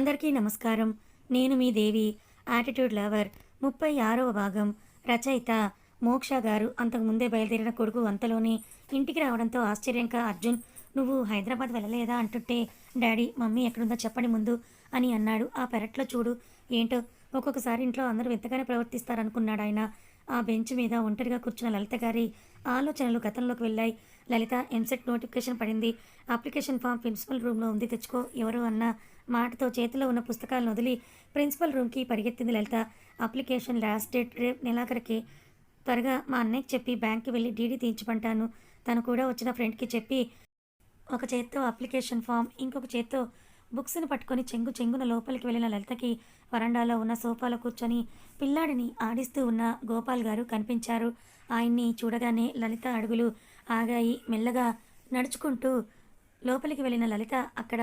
అందరికీ నమస్కారం. నేను మీ దేవి. యాటిట్యూడ్ లవర్ 36వ భాగం. రచయిత మోక్ష గారు. అంతకుముందే బయలుదేరిన కొడుకు అంతలోనే ఇంటికి రావడంతో ఆశ్చర్యంగా అర్జున్, నువ్వు హైదరాబాద్ వెళ్ళలేదా అంటుంటే, డాడీ మమ్మీ ఎక్కడుందో చెప్పండి ముందు అని అన్నాడు. ఆ పెరట్లో చూడు, ఏంటో ఒక్కొక్కసారి ఇంట్లో అందరూ వింతగానే ప్రవర్తిస్తారనుకున్నాడు ఆయన. ఆ బెంచ్ మీద ఒంటరిగా కూర్చున్న లలిత గారి ఆలోచనలు గతంలోకి వెళ్ళాయి. లలిత, ఎంసెట్ నోటిఫికేషన్ పడింది. అప్లికేషన్ ఫామ్ ప్రిన్సిపల్ రూమ్లో ఉంది, తెచ్చుకో ఎవరు అన్న మాటతో చేతిలో ఉన్న పుస్తకాలను వదిలి ప్రిన్సిపల్ రూమ్కి పరిగెత్తింది లలిత. అప్లికేషన్ లాస్ట్ డేట్ రేపు నెలాఖరికి. త్వరగా మా అన్నయ్యకి చెప్పి బ్యాంక్కి వెళ్ళి డీడీ తీయించుకుంటాను. తను కూడా వచ్చిన ఫ్రెండ్కి చెప్పి ఒక చేత్తో అప్లికేషన్ ఫామ్, ఇంకొక చేత్తో బుక్స్ని పట్టుకొని చెంగున లోపలికి వెళ్ళిన లలితకి వరండాలో ఉన్న సోఫాలో కూర్చొని పిల్లాడిని ఆడిస్తూ ఉన్న గోపాల్ గారు కనిపించారు. ఆయన్ని చూడగానే లలిత అడుగులు ఆగాయి. మెల్లగా నడుచుకుంటూ లోపలికి వెళ్ళిన లలిత అక్కడ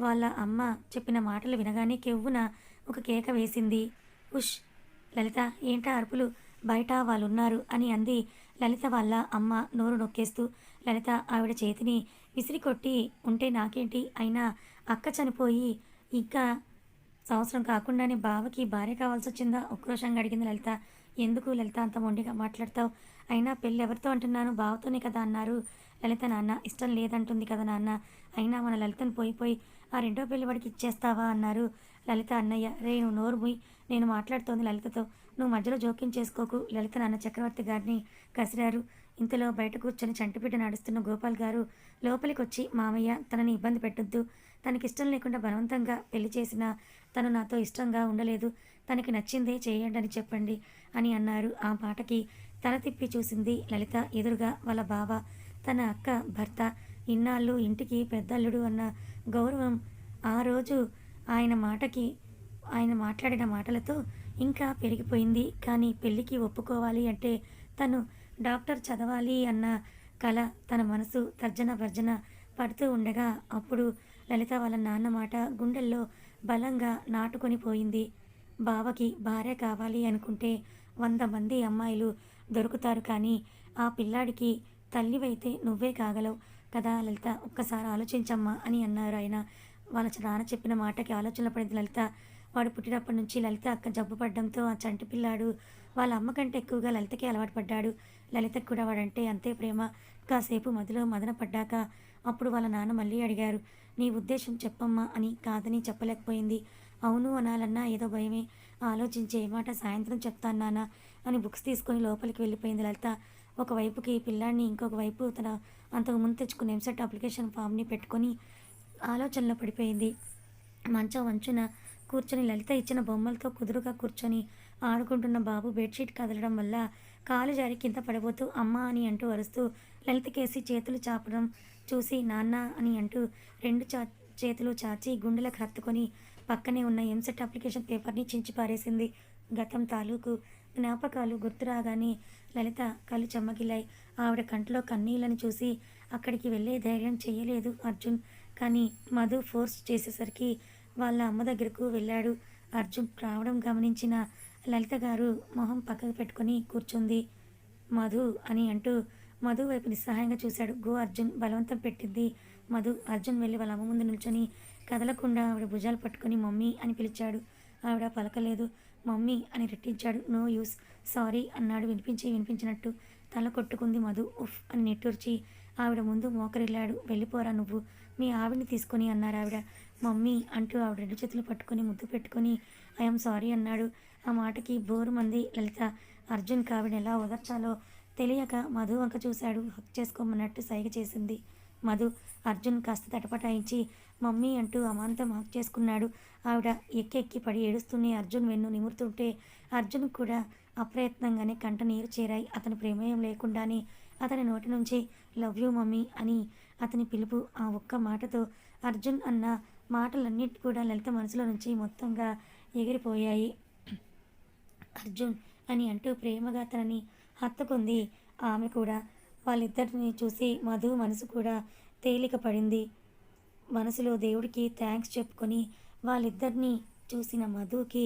వాళ్ళ అమ్మ చెప్పిన మాటలు వినగానే కెవ్వున ఒక కేక వేసింది. ఉష్ లలిత, ఏంటా అరుపులు, బయట వాళ్ళున్నారు అని అంది లలిత వాళ్ళ అమ్మ నోరు నొక్కేస్తూ. లలిత ఆవిడ చేతిని విసిరికొట్టి, ఉంటే నాకేంటి, అయినా అక్క చనిపోయి ఇంకా సంవత్సరం కాకుండానే బావకి భార్య కావాల్సి వచ్చిందా, ఉక్రోషంగా అడిగింది లలిత. ఎందుకు లలిత అంత మొండిగా మాట్లాడతావు, అయినా పెళ్ళి ఎవరితో అంటున్నాను, బావతోనే కదా అన్నారు. లలిత, నాన్న ఇష్టం లేదంటుంది కదా నాన్న, అయినా మన లలితను పోయి ఆ రెండో పెళ్లి వాడికి ఇచ్చేస్తావా అన్నారు. లలిత అన్నయ్య, రే నువ్వు నోరు మూయి, నేను మాట్లాడుతోంది లలితతో, నువ్వు మధ్యలో జోక్యం చేసుకోకు, లలిత నాన్న చక్రవర్తి గారిని కసిరారు. ఇంతలో బయట కూర్చొని చంటిపిట్ట నడుస్తున్న గోపాల్ గారు లోపలికి వచ్చి, మామయ్య తనని ఇబ్బంది పెట్టొద్దు, తనకిష్టం లేకుండా బలవంతంగా పెళ్లి చేసినా తను నాతో ఇష్టంగా ఉండలేదు, తనకి నచ్చిందే చేయండి అని చెప్పండి అని అన్నారు. ఆ మాటకి తల తిప్పి చూసింది లలిత. ఎదురుగా వాళ్ళ బావ, తన అక్క భర్త. ఇన్నాళ్ళు ఇంటికి పెద్దల్లుడు అన్న గౌరవం ఆ రోజు ఆయన మాట్లాడిన మాటలతో ఇంకా పెరిగిపోయింది. కానీ పెళ్ళికి ఒప్పుకోవాలి అంటే తను డాక్టర్ చదవాలి అన్న కల తన మనసు తర్జన భర్జన పడుతూ ఉండగా అప్పుడు లలిత వాళ్ళ నాన్న మాట గుండెల్లో బలంగా నాటుకొని పోయింది. బావకి భార్య కావాలి అనుకుంటే 100 మంది అమ్మాయిలు దొరుకుతారు, కానీ ఆ పిల్లాడికి తల్లివైతే నువ్వే కాగలవు కదా లలిత, ఒక్కసారి ఆలోచించమ్మా అని అన్నారు ఆయన. వాళ్ళ నాన్న చెప్పిన మాటకి ఆలోచనలో పడింది లలిత. వాడు పుట్టినప్పటి నుంచి లలిత అక్క జబ్బు పడడంతో ఆ చంటి పిల్లాడు వాళ్ళ అమ్మ కంటే ఎక్కువగా లలితకి అలవాటు పడ్డాడు. లలితకు కూడా వాడంటే అంతే ప్రేమ. కాసేపు మదిలో మదన పడ్డాక అప్పుడు వాళ్ళ నాన్న మళ్ళీ అడిగారు, నీ ఉద్దేశం చెప్పమ్మా అని. కాదని చెప్పలేకపోయింది. అవును అనాలన్నా ఏదో భయమే. ఆలోచించే మాట సాయంత్రం చెప్తాను నాన్న అని బుక్స్ తీసుకొని లోపలికి వెళ్ళిపోయింది లలిత. ఒకవైపుకి పిల్లాడిని, ఇంకొక వైపు తన అంతకుముందు తెచ్చుకున్న ఎంసెట్ అప్లికేషన్ ఫామ్ని పెట్టుకొని ఆలోచనలో పడిపోయింది. మంచం వంచున కూర్చొని లలిత ఇచ్చిన బొమ్మలతో కుదురుగా కూర్చొని ఆడుకుంటున్న బాబు బెడ్షీట్ కదలడం వల్ల కాలు జారి కింద పడిపోతూ అమ్మ అని అంటూ అరుస్తూ లలితకేసి చేతులు చాపడం చూసి, నాన్న అని అంటూ రెండు చేతులు చాచి గుండెలకు హత్తుకొని పక్కనే ఉన్న ఎంసెట్ అప్లికేషన్ పేపర్ని చించి పారేసింది. గతం తాలూకు జ్ఞాపకాలు గుర్తు రాగానే లలిత కళ్ళు చెమ్మగిల్లాయి. ఆవిడ కంట్లో కన్నీళ్లను చూసి అక్కడికి వెళ్ళే ధైర్యం చెయ్యలేదు అర్జున్. కానీ మధు ఫోర్స్ చేసేసరికి వాళ్ళ అమ్మ దగ్గరకు వెళ్ళాడు. అర్జున్ రావడం గమనించిన లలిత గారు మొహం పక్కకు పెట్టుకొని కూర్చుంది. మధు అని అంటూ మధు వైపు నిస్సహాయంగా చూశాడు. గో అర్జున్ బలవంతం పెట్టింది మధు. అర్జున్ వెళ్ళి వాళ్ళ అమ్మ ముందు నిల్చొని కదలకుండా ఆవిడ భుజాలు పట్టుకొని మమ్మీ అని పిలిచాడు. ఆవిడ పలకలేదు. మమ్మీ అని రెట్టించాడు. నో యూస్, సారీ అన్నాడు వినిపించినట్టు. తల కొట్టుకుంది మధు. ఉఫ్ అని నిట్టూర్చి ఆవిడ ముందు మోకరిల్లాడు. వెళ్ళిపోరా నువ్వు, మీ ఆవిడని తీసుకొని అన్నారు ఆవిడ. మమ్మీ అంటూ ఆవిడ 2 చేతులు పట్టుకొని ముద్దు పెట్టుకొని ఐఎమ్ సారీ అన్నాడు. ఆ మాటకి బోరుమంది లలిత. అర్జున్ కావిడ ఎలా ఓదార్చాలో తెలియక మధు వంక చూశాడు. హక్ చేసుకోమన్నట్టు సైగ చేసింది మధు. అర్జున్ కాస్త తటపటాయించి మమ్మీ అంటూ అమాంతం హక్ చేసుకున్నాడు. ఆవిడ ఎక్కి పడి ఏడుస్తూనే అర్జున్ వెన్ను నిమురుతుంటే అర్జున్ కూడా అప్రయత్నంగానే కంట నీరు చేరాయి. అతని ప్రమేయం లేకుండానే అతని నోటి నుంచి లవ్ యూ మమ్మీ అని అతని పిలుపు. ఆ ఒక్క మాటతో అర్జున్ అన్న మాటలన్నిటి కూడా లలిత మనసులో నుంచి మొత్తంగా ఎగిరిపోయాయి. అర్జున్ అని అంటూ ప్రేమగా తనని హత్తుకుంది ఆమె కూడా. వాళ్ళిద్దరిని చూసి మధు మనసు కూడా తేలిక పడింది. మనసులో దేవుడికి థ్యాంక్స్ చెప్పుకొని వాళ్ళిద్దరినీ చూసిన మధుకి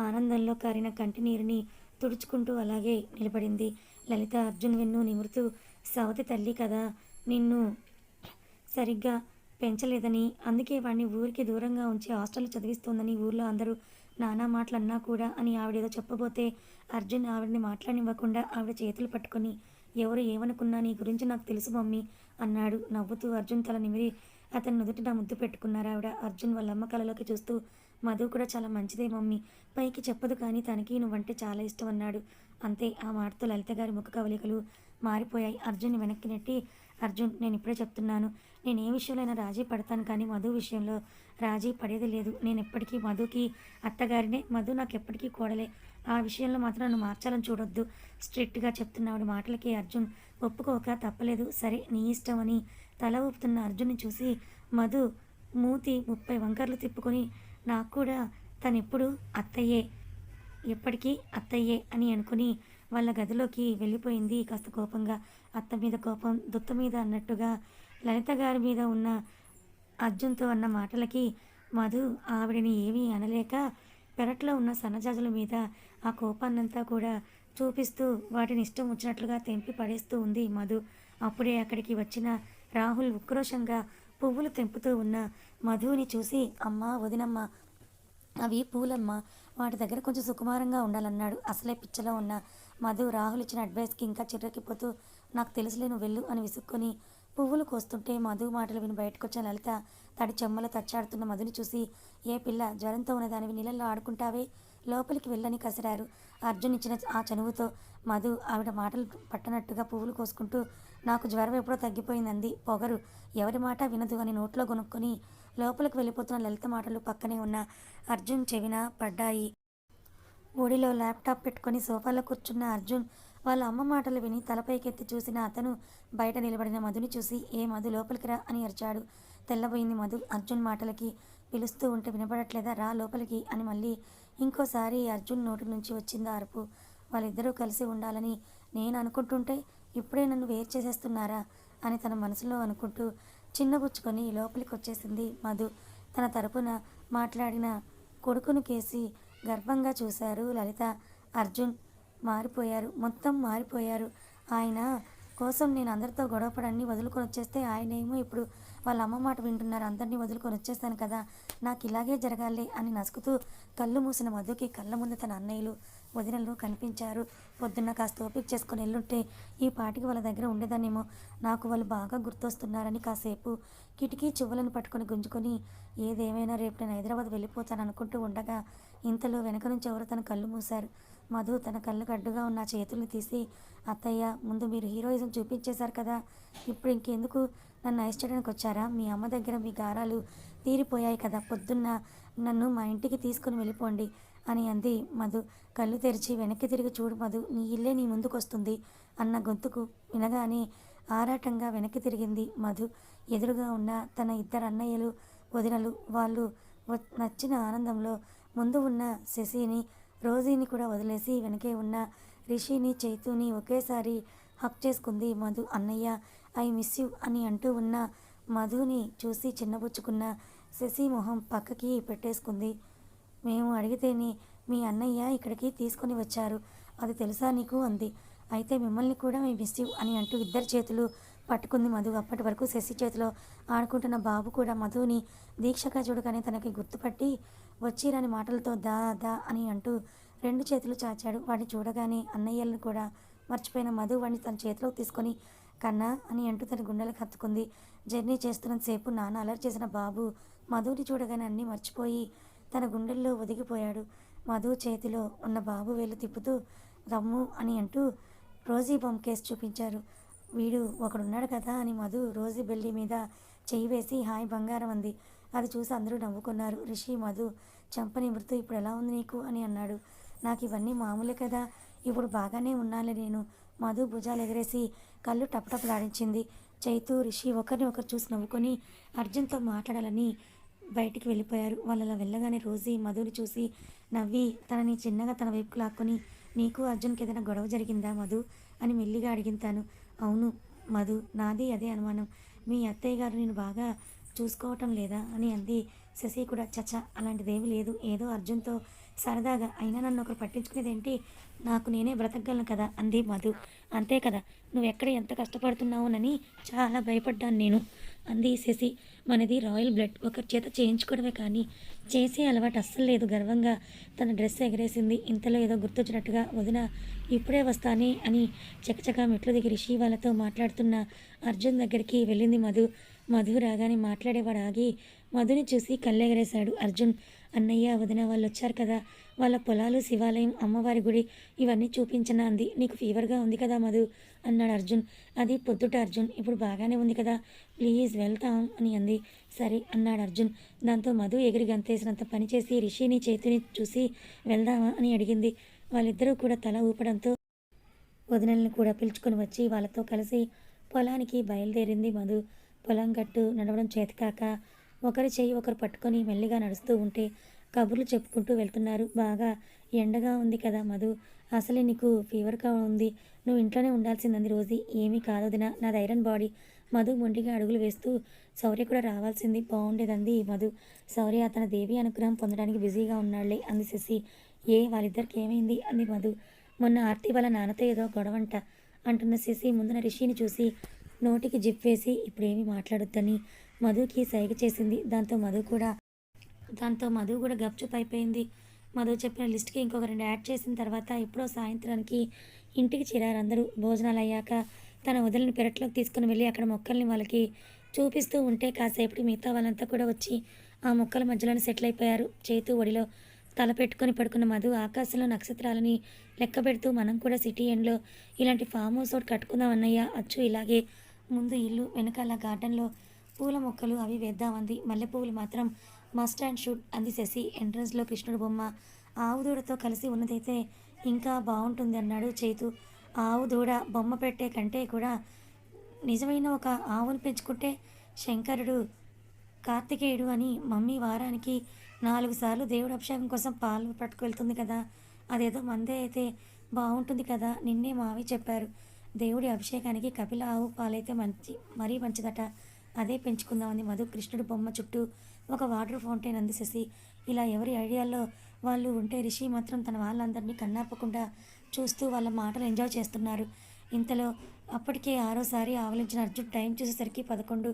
ఆనందంలో కారిన కంటినీరుని తుడుచుకుంటూ అలాగే నిలబడింది. లలిత అర్జున్ వెన్ను నిమురుతూ, సవతి తల్లి కదా, నిన్ను సరిగ్గా పెంచలేదని, అందుకే వాడిని ఊరికి దూరంగా ఉంచి హాస్టల్‌లో చదివిస్తోందని ఊర్లో అందరూ నానా మాటలన్నా కూడా అని ఆవిడేదో చెప్పబోతే, అర్జున్ ఆవిడని మాట్లాడనివ్వకుండా ఆవిడ చేతులు పట్టుకొని, ఎవరు ఏమనుకున్నా నీ గురించి నాకు తెలుసు మమ్మీ అన్నాడు. నవ్వుతూ అర్జున్ తల నిమిరి అతని నుదుటిన ముద్దు పెట్టుకున్నారావిడ. అర్జున్ వాళ్ళమ్మ కళ్ళలోకి చూస్తూ, మధు కూడా చాలా మంచిదే మమ్మీ. పైకి చెప్పదు కానీ తనకి నువ్వంటే చాలా ఇష్టం అన్నాడు. అంతే. ఆ మాటతో లలిత గారి ముఖ కవళికలు మారిపోయాయి. అర్జున్ని వెనక్కి నెట్టి, అర్జున్ నేనిప్పుడే చెప్తున్నాను. నేను ఏ విషయంలో అయినా రాజీ పడతాను కానీ మధు విషయంలో రాజీ పడేది లేదు. నేనెప్పటికీ మధుకి అత్తగారినే, మధు నాకెప్పటికీ కోడలే. ఆ విషయంలో మాత్రం నన్ను మార్చాలని చూడొద్దు స్ట్రిక్ట్‌గా చెప్తున్న ఆవిడ మాటలకి అర్జున్ ఒప్పుకోక తప్పలేదు. సరే నీ ఇష్టం అని తల ఊపుతున్న అర్జున్‌ని చూసి మధు మూతి 30 వంకర్లు తిప్పుకొని నాకు కూడా తనెప్పుడూ అత్తయ్యే, ఎప్పటికీ అత్తయ్యే అని అనుకుని వాళ్ళ గదిలోకి వెళ్ళిపోయింది కాస్త కోపంగా. అత్త మీద కోపం, దుత్త మీద అన్నట్టుగా లలిత గారి మీద ఉన్న అర్జున్‌తో అన్న మాటలకి మధు ఆవిడని ఏమీ అనలేక పెరట్లో ఉన్న సన్నజాజుల మీద ఆ కోపాన్నంతా కూడా చూపిస్తూ వాటిని ఇష్టం వచ్చినట్లుగా తెంపి పడేస్తూ ఉంది మధు. అప్పుడే అక్కడికి వచ్చిన రాహుల్ ఉక్రోషంగా పువ్వులు తెంపుతూ ఉన్న మధుని చూసి, అమ్మా వదినమ్మ, అవి పూలమ్మా, వాటి దగ్గర కొంచెం సుకుమారంగా ఉండాలన్నాడు. అసలే పిచ్చలో ఉన్న మధు రాహుల్ ఇచ్చిన అడ్వైస్కి ఇంకా చిర్రెక్కిపోతూ, నాకు తెలుసులే నువ్వు వెళ్ళు అని విసుక్కొని పువ్వులు కోస్తుంటే మధు మాటలు విని బయటకొచ్చిన లలిత తడి చెమ్మలు తచ్చాడుతున్న మధుని చూసి, ఏ పిల్ల జ్వరంతో ఉన్నదానివి నీళ్ళల్లో ఆడుకుంటావే, లోపలికి వెళ్ళని కసిరారు. అర్జున్ ఇచ్చిన ఆ చనువుతో మధు ఆవిడ మాటలు పట్టనట్టుగా పువ్వులు కోసుకుంటూ, నాకు జ్వరం ఎప్పుడో తగ్గిపోయిందంది. పొగరు, ఎవరి మాట వినదు అని నోట్లో కొనుక్కొని లోపలికి వెళ్ళిపోతున్న లలిత మాటలు పక్కనే ఉన్న అర్జున్ చెవిన పడ్డాయి. ఒడిలో ల్యాప్టాప్ పెట్టుకొని సోఫాలో కూర్చున్న అర్జున్ వాళ్ళ అమ్మ మాటలు విని తలపైకెత్తి చూసిన అతను బయట నిలబడిన మధుని చూసి, ఏ మధు లోపలికి రా అని అరిచాడు. తెల్లబోయింది మధు. అర్జున్ మాటలకి పిలుస్తూ ఉంటే వినపడట్లేదా, రా లోపలికి అని మళ్ళీ ఇంకోసారి అర్జున్ నోటి నుంచి వచ్చింది అరుపు. వాళ్ళిద్దరూ కలిసి ఉండాలని నేను అనుకుంటుంటే ఇప్పుడే నన్ను వేరు చేసేస్తున్నారా అని తన మనసులో అనుకుంటూ చిన్నబుచ్చుకొని లోపలికి వచ్చేసింది మధు. తన తరపున మాట్లాడిన కొడుకును కేసి గర్వంగా చూశారు లలిత. అర్జున్ మారిపోయారు, మొత్తం మారిపోయారు. ఆయన కోసం నేను అందరితో గొడవపడన్ని వదులుకొని వచ్చేస్తే ఆయనేమో ఇప్పుడు వాళ్ళ అమ్మ మాట వింటున్నారు. అందరినీ వదులుకొని వచ్చేస్తాను కదా, నాకు ఇలాగే జరగాలి అని నసుకుతూ కళ్ళు మూసిన మధుకి కళ్ళ ముందు తన అన్నయ్యలు వదినలు కనిపించారు. పొద్దున్న కాస్త ఓపిక చేసుకొని ఎల్లుంటే ఈ పాటికి వాళ్ళ దగ్గర ఉండేదాన్నేమో. నాకు వాళ్ళు బాగా గుర్తొస్తున్నారని కాసేపు కిటికీ చువ్వలను పట్టుకొని గుంజుకొని, ఏదేమైనా రేపు నేను హైదరాబాద్ వెళ్ళిపోతాను అనుకుంటూ ఉండగా ఇంతలో వెనక నుంచి ఎవరో తన కళ్ళు మూశారు. మధు తన కళ్ళకు అడ్డుగా ఉన్న చేతుల్ని తీసి, అత్తయ్య ముందు మీరు హీరోయిజం చూపించేశారు కదా, ఇప్పుడు ఇంకెందుకు నన్ను ఐస్ చేయడానికి వచ్చారా? మీ అమ్మ దగ్గర మీ గారాలు తీరిపోయాయి కదా, పొద్దున్న నన్ను మా ఇంటికి తీసుకుని వెళ్ళిపోండి అని అంది మధు. కళ్ళు తెరిచి వెనక్కి తిరిగి చూడు మధు, నీ ఇల్లే నీ ముందుకొస్తుంది అన్న గొంతుకు వినగానే ఆరాటంగా వెనక్కి తిరిగింది మధు. ఎదురుగా ఉన్న తన ఇద్దరు అన్నయ్యలు వదినలు వాళ్ళు నచ్చిన ఆనందంలో ముందు ఉన్న శశిని, రోజీని కూడా వదిలేసి వెనకే ఉన్న రిషిని, చైతుని ఒకేసారి హక్ చేసుకుంది మధు. అన్నయ్య ఐ మిస్ యూ అని అంటూ ఉన్న మధుని చూసి చిన్నబుచ్చుకున్న శశి మొహం పక్కకి పెట్టేసుకుంది. మేము అడిగితేనే మీ అన్నయ్య ఇక్కడికి తీసుకొని వచ్చారు, అది తెలుసా నీకు అంది. అయితే మిమ్మల్ని కూడా మీ మిస్ యూ అని అంటూ ఇద్దరి చేతులు పట్టుకుంది మధు. అప్పటి వరకు శశి చేతిలో ఆడుకుంటున్న బాబు కూడా మధుని దీక్షగా చూడగానే తనకి గుర్తుపట్టి వచ్చిరాని మాటలతో దా దా అని అంటూ రెండు చేతులు చాచాడు. వాడిని చూడగానే అన్నయ్యలను కూడా మర్చిపోయిన మధు వాడిని తన చేతిలోకి తీసుకొని కన్నా అని అంటూ తన గుండెలకు హత్తుకుంది. జర్నీ చేస్తున్నంతసేపు నాన్న అలర్ట్ చేసిన బాబు మధుని చూడగానే అన్నీ మర్చిపోయి తన గుండెల్లో ఒదిగిపోయాడు. మధు చేతిలో ఉన్న బాబు వేలు తిప్పుతూ రమ్ము అని అంటూ రోజీ బొమ్మ కేసు చూపించారు. వీడు ఒకడున్నాడు కదా అని మధు రోజీ బెల్లి మీద చెయ్యి వేసి హాయ్ బంగారం అంది. అది చూసి అందరూ నవ్వుకున్నారు. రిషి మధు చెంప నిమురుతూ ఇప్పుడు ఎలా ఉంది నీకు అని అన్నాడు. నాకు ఇవన్నీ మామూలే కదా, ఇప్పుడు బాగానే ఉన్నాలే నేను. మధు భుజాలు ఎగరేసి కళ్ళు టపటపలాడించింది. చైతు, రిషి ఒకరిని ఒకరు చూసి నవ్వుకొని అర్జున్తో మాట్లాడాలని బయటికి వెళ్ళిపోయారు. వాళ్ళలా వెళ్ళగానే రోజీ మధుని చూసి నవ్వి తనని చిన్నగా తన వైపుకు లాక్కొని, నీకు అర్జున్కి ఏదైనా గొడవ జరిగిందా మధు అని మెల్లిగా అడిగింతాను. అవును మధు, నాది అదే అనుమానం. మీ అత్తయ్య గారు నేను బాగా చూసుకోవటం లేదా అని అంది. శశి కూడా చచ అలాంటిదేమీ లేదు, ఏదో అర్జున్తో సరదాగా, అయినా నన్ను ఒకరు పట్టించుకునేదేంటి, నాకు నేనే బ్రతకగలను కదా అంది మధు. అంతే కదా, నువ్వెక్కడ ఎంత కష్టపడుతున్నావునని చాలా భయపడ్డాను నేను అంది శశి. మనది రాయల్ బ్లడ్. ఒకరి చేత చేయించుకోవడమే కానీ చేసే అలవాటు అస్సలు లేదు. గర్వంగా తన డ్రెస్ ఎగరేసింది. ఇంతలో ఏదో గుర్తొచ్చినట్టుగా వదిన ఇప్పుడే వస్తానే అని చకచకా మెట్లు దిగి రిషి వాళ్ళతో మాట్లాడుతున్న అర్జున్ దగ్గరికి వెళ్ళింది మధు. మధు రాగానే మాట్లాడేవాడు ఆగి మధుని చూసి కళ్ళెగరేశాడు అర్జున్. అన్నయ్య వదిన వాళ్ళు వచ్చారు కదా, వాళ్ళ పొలాలు, శివాలయం, అమ్మవారి గుడి ఇవన్నీ చూపించనా అంది. నీకు ఫీవర్గా ఉంది కదా మధు అన్నాడు అర్జున్. అది పొద్దుట అర్జున్, ఇప్పుడు బాగానే ఉంది కదా, ప్లీజ్ వెళ్తాం అని అంది. సరే అన్నాడు అర్జున్. దాంతో మధు ఎగిరి గంతేసినంత పనిచేసి రిషిని చేతిని చూసి వెళ్దామా అని అడిగింది. వాళ్ళిద్దరూ కూడా తల ఊపడంతో వదినల్ని కూడా పిలుచుకొని వచ్చి వాళ్ళతో కలిసి పొలానికి బయలుదేరింది మధు. పొలం గట్టు నడవడం చేతకాక ఒకరి చెయ్యి ఒకరు పట్టుకొని మెల్లిగా నడుస్తూ ఉంటే కబుర్లు చెప్పుకుంటూ వెళ్తున్నారు. బాగా ఎండగా ఉంది కదా మధు, అసలే నీకు ఫీవర్గా ఉంది, నువ్వు ఇంట్లోనే ఉండాల్సిందంది రోజీ. ఏమీ కాదొదినా, నాది ఐరన్ బాడీ. మధు మొండిగా అడుగులు వేస్తూ శౌర్య కూడా రావాల్సింది బాగుండేదంది మధు. శౌర్య తన దేవి అనుగ్రహం పొందడానికి బిజీగా ఉన్నాళ్లే అంది శశి. వాళ్ళిద్దరికి ఏమైంది అంది మధు. మొన్న ఆర్తి వాళ్ళ నాన్నతో ఏదో గొడవంట అంటున్న శశి ముందున రిషిని చూసి నోటికి జిప్ వేసి ఇప్పుడేమీ మాట్లాడొద్దని మధుకి సైగ చేసింది. దాంతో మధు కూడా గప్చుప్ అయిపోయింది. మధు చెప్పిన లిస్ట్కి ఇంకొక 2 యాడ్ చేసిన తర్వాత ఎప్పుడో సాయంత్రానికి ఇంటికి చేరారు అందరూ. భోజనాలు అయ్యాక తన వదిలిని పెరట్లోకి తీసుకుని వెళ్ళి అక్కడ మొక్కల్ని వాళ్ళకి చూపిస్తూ ఉంటే కాసేపటి మిగతా వాళ్ళంతా కూడా వచ్చి ఆ మొక్కల మధ్యలోనే సెటిల్ అయిపోయారు. చేతు ఒడిలో తల పెట్టుకొని పడుకున్న మధు ఆకాశంలో నక్షత్రాలని లెక్క పెడుతూ మనం కూడా సిటీ ఎండ్లో ఇలాంటి ఫామ్ హౌస్ ఒకటి కట్టుకుందాం అన్నయ్య, అచ్చు ఇలాగే ముందు ఇల్లు వెనకాల గార్డెన్లో పూల మొక్కలు అవి వేద్దామంది. మల్లెపువ్వులు మాత్రం మస్ట్ అండ్ షుడ్ అంది శశి. ఎంట్రన్స్లో కృష్ణుడు బొమ్మ ఆవు దూడతో కలిసి ఉన్నదైతే ఇంకా బాగుంటుంది అన్నాడు చేతు. ఆవు దూడ బొమ్మ పెట్టే కంటే కూడా నిజమైన ఒక ఆవును పెంచుకుంటే శంకరుడు కార్తికేయుడు అని మమ్మీ వారానికి 4 సార్లు దేవుడు అభిషేకం కోసం పాలు పట్టుకువెళ్తుంది కదా, అదేదో మందే అయితే బాగుంటుంది కదా, నిన్నే మావి చెప్పారు. దేవుడి అభిషేకానికి కపిల ఆవు పాలైతే మరీ మంచిదట, అదే పెంచుకుందామని మధు. కృష్ణుడు బొమ్మ చుట్టూ ఒక వాటర్ ఫౌంటైన్ అంది శశి. ఇలా ఎవరి ఐడియాల్లో వాళ్ళు ఉంటే రిషి మాత్రం తన వాళ్ళందరినీ కన్నాపకుండా చూస్తూ వాళ్ళ మాటలు ఎంజాయ్ చేస్తున్నారు. ఇంతలో అప్పటికే 6వసారి ఆవలించిన అర్జున్ టైం చూసేసరికి 11.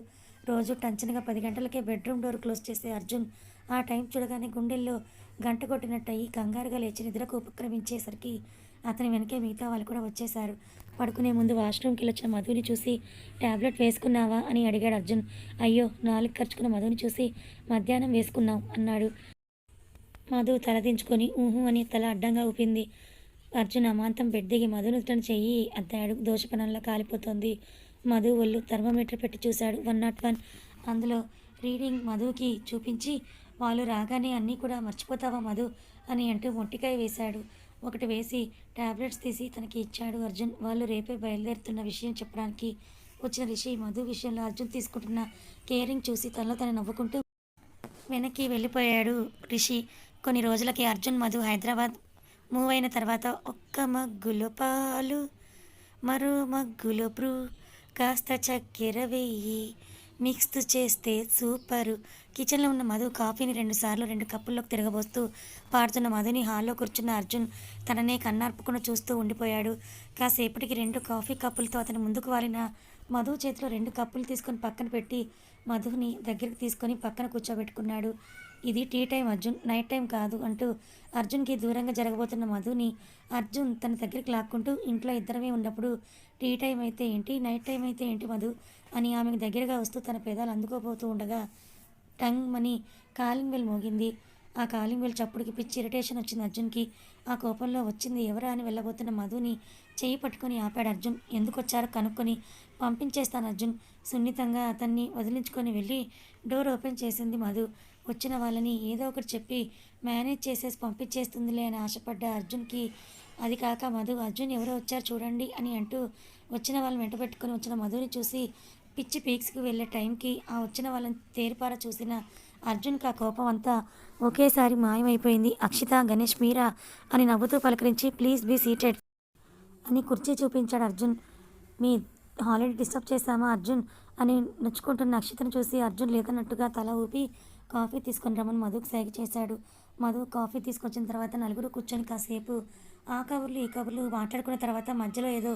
రోజు టంచనగా 10 గంటలకే బెడ్రూమ్ డోర్ క్లోజ్ చేసే అర్జున్ ఆ టైం చూడగానే గుండెల్లో గంట కొట్టినట్టయి కంగారుగా లేచి నిద్రకు ఉపక్రమించేసరికి అతని వెనకే మిగతా వాళ్ళు కూడా వచ్చేశారు. పడుకునే ముందు వాష్రూమ్కి వెళ్ళొచ్చిన మధుని చూసి ట్యాబ్లెట్ వేసుకున్నావా అని అడిగాడు అర్జున్. అయ్యో, 4 ఖర్చుకున్న మధుని చూసి మధ్యాహ్నం వేసుకున్నాం అన్నాడు. మధు తలదించుకొని ఊహు అని తల అడ్డంగా ఊపింది. అర్జున్ అమాంతం బెడ్ దిగి మధును చెయ్యి అద్దాడు. దోషపనంలో కాలిపోతోంది. మధు ఒళ్ళు థర్మోమీటర్ పెట్టి చూశాడు. 101. అందులో రీడింగ్ మధుకి చూపించి వాళ్ళు రాగానే అన్నీ కూడా మర్చిపోతావా మధు అని అంటూ మొట్టికాయ వేశాడు. ఒకటి వేసి టాబ్లెట్స్ తీసి తనకి ఇచ్చాడు అర్జున్. వాళ్ళు రేపే బయలుదేరుతున్న విషయం చెప్పడానికి వచ్చిన రిషి మధు విషయంలో అర్జున్ తీసుకుంటున్న కేరింగ్ చూసి తనలో తను నవ్వుకుంటూ వెనక్కి వెళ్ళిపోయాడు రిషి. కొన్ని రోజులకి అర్జున్ మధు హైదరాబాద్ మూవ్ అయిన తర్వాత ఒక్క మగ్గులో పాలు, మరో మగ్గులో బ్రూ, కాస్త చక్కెర వెయ్యి, మిక్స్ చేస్తే సూపరు. కిచెన్లో ఉన్న మధు కాఫీని 2 సార్లు 2 కప్పుల్లోకి తిరగబోస్తూ పాడుతున్న మధుని హాల్లో కూర్చున్న అర్జున్ తననే కన్నార్పకుండా చూస్తూ ఉండిపోయాడు. కాసేపటికి 2 కాఫీ కప్పులతో అతని ముందుకు వాలిన మధు చేతిలో 2 కప్పులు తీసుకొని పక్కన పెట్టి మధుని దగ్గరికి తీసుకొని పక్కన కూర్చోబెట్టుకున్నాడు. ఇది tea time Arjun, night time కాదు అంటూ అర్జున్కి దూరంగా జరగబోతున్న మధుని అర్జున్ తన దగ్గరికి లాక్కుంటూ ఇంట్లో ఇద్దరమే ఉన్నప్పుడు టీ టైం అయితే ఏంటి, నైట్ టైం అయితే ఏంటి మధు అని ఆమెకు దగ్గరగా వస్తూ తన పెదాలు అందుకోబోతూ ఉండగా టంగ్ మని కాలింగ్ బెల్ మోగింది. ఆ కాలింగ్ బెల్ చప్పుడుకి పిచ్చి ఇరిటేషన్ వచ్చింది అర్జున్కి. ఆ కోపంలో వచ్చింది ఎవరా అని వెళ్ళబోతున్న మధుని చేయి పట్టుకొని ఆపాడు అర్జున్. ఎందుకు వచ్చారో కనుక్కొని పంపించేస్తాను అర్జున్. సున్నితంగా అతన్ని వదిలించుకొని వెళ్ళి డోర్ ఓపెన్ చేసింది మధు. వచ్చిన వాళ్ళని ఏదో ఒకటి చెప్పి మేనేజ్ చేసేసి పంపించేస్తుందిలే అని ఆశపడ్డ అర్జున్కి అది కాక మధు అర్జున్ ఎవరో వచ్చారు చూడండి అని అంటూ వచ్చిన వాళ్ళని వెంట పెట్టుకొని వచ్చిన మధుని చూసి పిచ్చి పీక్స్కి వెళ్ళే టైంకి ఆ వచ్చిన వాళ్ళని తేరిపార చూసిన అర్జున్కి ఆ కోపం అంతా ఒకేసారి మాయమైపోయింది. అక్షిత, గణేష్, మీరా అని నవ్వుతూ పలకరించి ప్లీజ్ బీ సీటెడ్ అని కుర్చీ చూపించాడు అర్జున్. మీ హాలిడే డిస్టర్బ్ చేశామా అర్జున్ అని నొచ్చుకుంటున్న అక్షితను చూసి అర్జున్ లేదన్నట్టుగా తల ఊపి కాఫీ తీసుకొని రమ్మని మధుకు సైగ చేశాడు. మధు కాఫీ తీసుకొచ్చిన తర్వాత నలుగురు కూర్చొని కాసేపు ఆ కబుర్లు ఈ కబుర్లు మాట్లాడుకున్న తర్వాత మధ్యలో ఏదో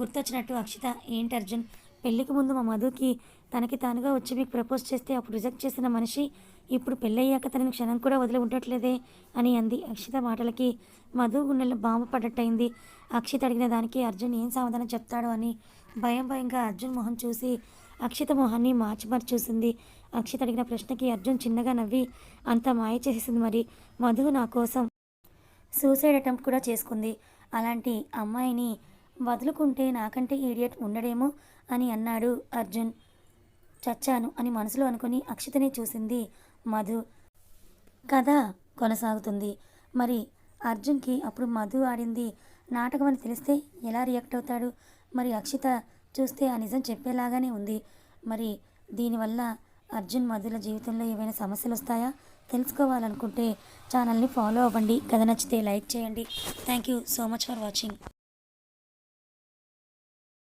గుర్తొచ్చినట్టు అక్షిత ఏంటి అర్జున్ పెళ్ళికి ముందు మా మధుకి తనకి తానుగా వచ్చి మీకు ప్రపోజ్ చేస్తే అప్పుడు రిజెక్ట్ చేసిన మనిషి ఇప్పుడు పెళ్ళయ్యాక తనని క్షణం కూడా వదిలి ఉండట్లేదే అని అంది. అక్షిత మాటలకి మధు గుండెల్లో బాంబు పడ్డట్టయింది. అక్షిత అడిగిన దానికి అర్జున్ ఏం సమాధానం చెప్తాడో అని భయంగా అర్జున్ మొహం చూసి అక్షిత మొహాన్ని మార్చి చూసింది. అక్షిత అడిగిన ప్రశ్నకి అర్జున్ చిన్నగా నవ్వి అంతా మాయ చేసేసింది. మరి మధు నా కోసం సూసైడ్ అటెంప్ట్ కూడా చేసుకుంది. అలాంటి అమ్మాయిని వదులుకుంటే నాకంటే ఈడియట్ ఉండడేమో అని అన్నాడు అర్జున్. చచ్చాను అని మనసులో అనుకుని అక్షితని చూసింది మధు. కథ కొనసాగుతుంది. మరి అర్జున్కి అప్పుడు మధు ఆడింది నాటకం అని తెలిస్తే ఎలా రియాక్ట్ అవుతాడు? మరి అక్షిత చూస్తే ఆ నిజం చెప్పేలాగానే ఉంది. మరి దీనివల్ల అర్జున్ మధుల జీవితంలో ఏవైనా సమస్యలు వస్తాయా? తెలుసుకోవాలనుకుంటే ఛానల్ని ఫాలో అవ్వండి. కథ నచ్చితే లైక్ చేయండి. Thank you so much for watching.